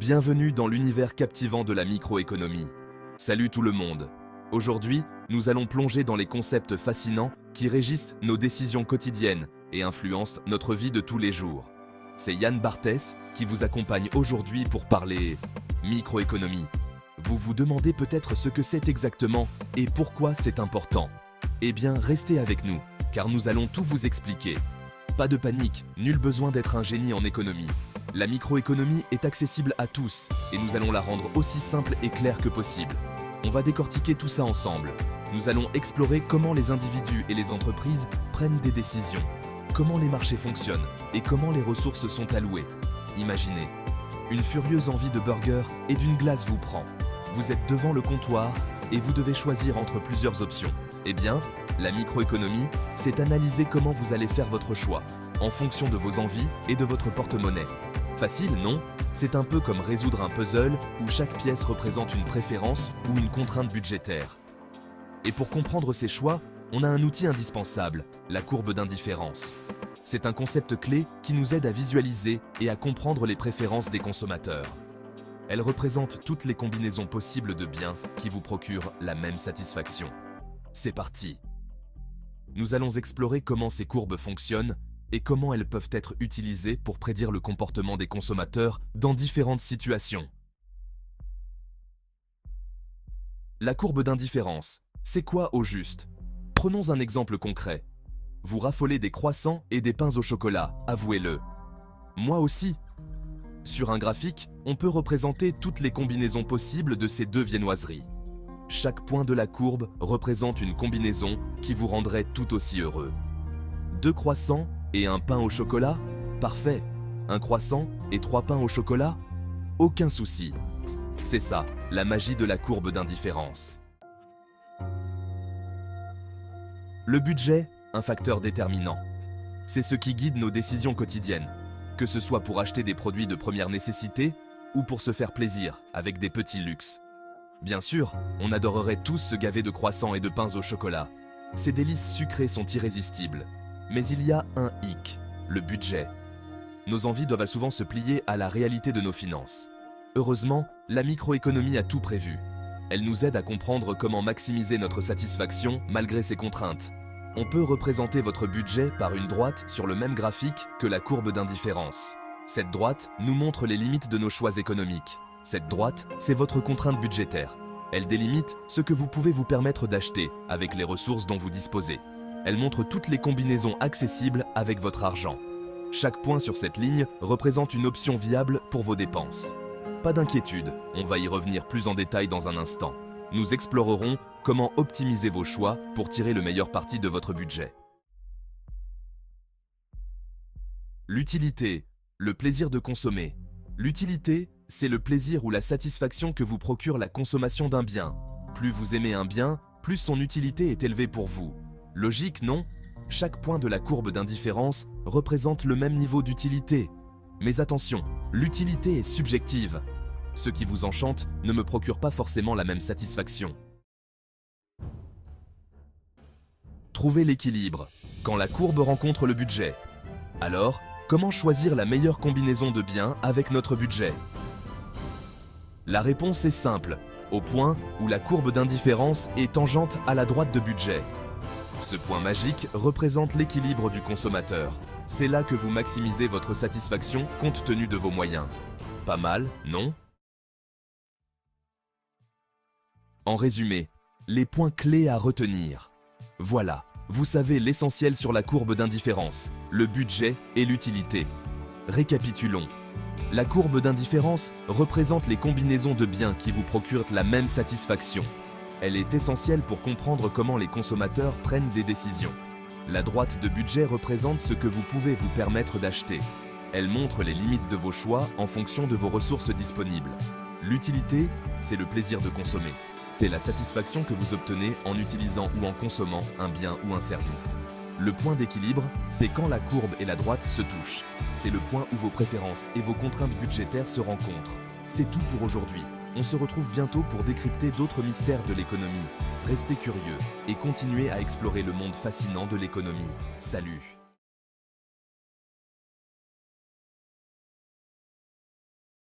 Bienvenue dans l'univers captivant de la microéconomie. Salut tout le monde. Aujourd'hui, nous allons plonger dans les concepts fascinants qui régissent nos décisions quotidiennes et influencent notre vie de tous les jours. C'est Yann Barthès qui vous accompagne aujourd'hui pour parler microéconomie. Vous vous demandez peut-être ce que c'est exactement et pourquoi c'est important. Eh bien, restez avec nous, car nous allons tout vous expliquer. Pas de panique, nul besoin d'être un génie en économie. La microéconomie est accessible à tous et nous allons la rendre aussi simple et claire que possible. On va décortiquer tout ça ensemble. Nous allons explorer comment les individus et les entreprises prennent des décisions, comment les marchés fonctionnent et comment les ressources sont allouées. Imaginez, une furieuse envie de burger et d'une glace vous prend. Vous êtes devant le comptoir et vous devez choisir entre plusieurs options. Eh bien, la microéconomie, c'est analyser comment vous allez faire votre choix, en fonction de vos envies et de votre porte-monnaie. Facile, non? C'est un peu comme résoudre un puzzle où chaque pièce représente une préférence ou une contrainte budgétaire. Et pour comprendre ces choix, on a un outil indispensable, la courbe d'indifférence. C'est un concept clé qui nous aide à visualiser et à comprendre les préférences des consommateurs. Elle représente toutes les combinaisons possibles de biens qui vous procurent la même satisfaction. C'est parti! Nous allons explorer comment ces courbes fonctionnent et comment elles peuvent être utilisées pour prédire le comportement des consommateurs dans différentes situations. La courbe d'indifférence, c'est quoi au juste? Prenons un exemple concret. Vous raffolez des croissants et des pains au chocolat, avouez-le. Moi aussi. Sur un graphique, on peut représenter toutes les combinaisons possibles de ces deux viennoiseries. Chaque point de la courbe représente une combinaison qui vous rendrait tout aussi heureux. 2 croissants et un pain au chocolat? Parfait. Un croissant et 3 pains au chocolat? Aucun souci. C'est ça, la magie de la courbe d'indifférence. Le budget, un facteur déterminant. C'est ce qui guide nos décisions quotidiennes, que ce soit pour acheter des produits de première nécessité ou pour se faire plaisir avec des petits luxes. Bien sûr, on adorerait tous se gaver de croissants et de pains au chocolat. Ces délices sucrés sont irrésistibles. Mais il y a un hic, le budget. Nos envies doivent souvent se plier à la réalité de nos finances. Heureusement, la microéconomie a tout prévu. Elle nous aide à comprendre comment maximiser notre satisfaction malgré ces contraintes. On peut représenter votre budget par une droite sur le même graphique que la courbe d'indifférence. Cette droite nous montre les limites de nos choix économiques. Cette droite, c'est votre contrainte budgétaire. Elle délimite ce que vous pouvez vous permettre d'acheter avec les ressources dont vous disposez. Elle montre toutes les combinaisons accessibles avec votre argent. Chaque point sur cette ligne représente une option viable pour vos dépenses. Pas d'inquiétude, on va y revenir plus en détail dans un instant. Nous explorerons comment optimiser vos choix pour tirer le meilleur parti de votre budget. L'utilité, le plaisir de consommer. L'utilité, c'est le plaisir ou la satisfaction que vous procure la consommation d'un bien. Plus vous aimez un bien, plus son utilité est élevée pour vous. Logique, non? Chaque point de la courbe d'indifférence représente le même niveau d'utilité. Mais attention, l'utilité est subjective. Ce qui vous enchante ne me procure pas forcément la même satisfaction. Trouvez l'équilibre, quand la courbe rencontre le budget. Alors, comment choisir la meilleure combinaison de biens avec notre budget? La réponse est simple, au point où la courbe d'indifférence est tangente à la droite de budget. Ce point magique représente l'équilibre du consommateur. C'est là que vous maximisez votre satisfaction compte tenu de vos moyens. Pas mal, non? En résumé, les points clés à retenir. Voilà, vous savez l'essentiel sur la courbe d'indifférence, le budget et l'utilité. Récapitulons. La courbe d'indifférence représente les combinaisons de biens qui vous procurent la même satisfaction. Elle est essentielle pour comprendre comment les consommateurs prennent des décisions. La droite de budget représente ce que vous pouvez vous permettre d'acheter. Elle montre les limites de vos choix en fonction de vos ressources disponibles. L'utilité, c'est le plaisir de consommer. C'est la satisfaction que vous obtenez en utilisant ou en consommant un bien ou un service. Le point d'équilibre, c'est quand la courbe et la droite se touchent. C'est le point où vos préférences et vos contraintes budgétaires se rencontrent. C'est tout pour aujourd'hui. On se retrouve bientôt pour décrypter d'autres mystères de l'économie. Restez curieux et continuez à explorer le monde fascinant de l'économie. Salut!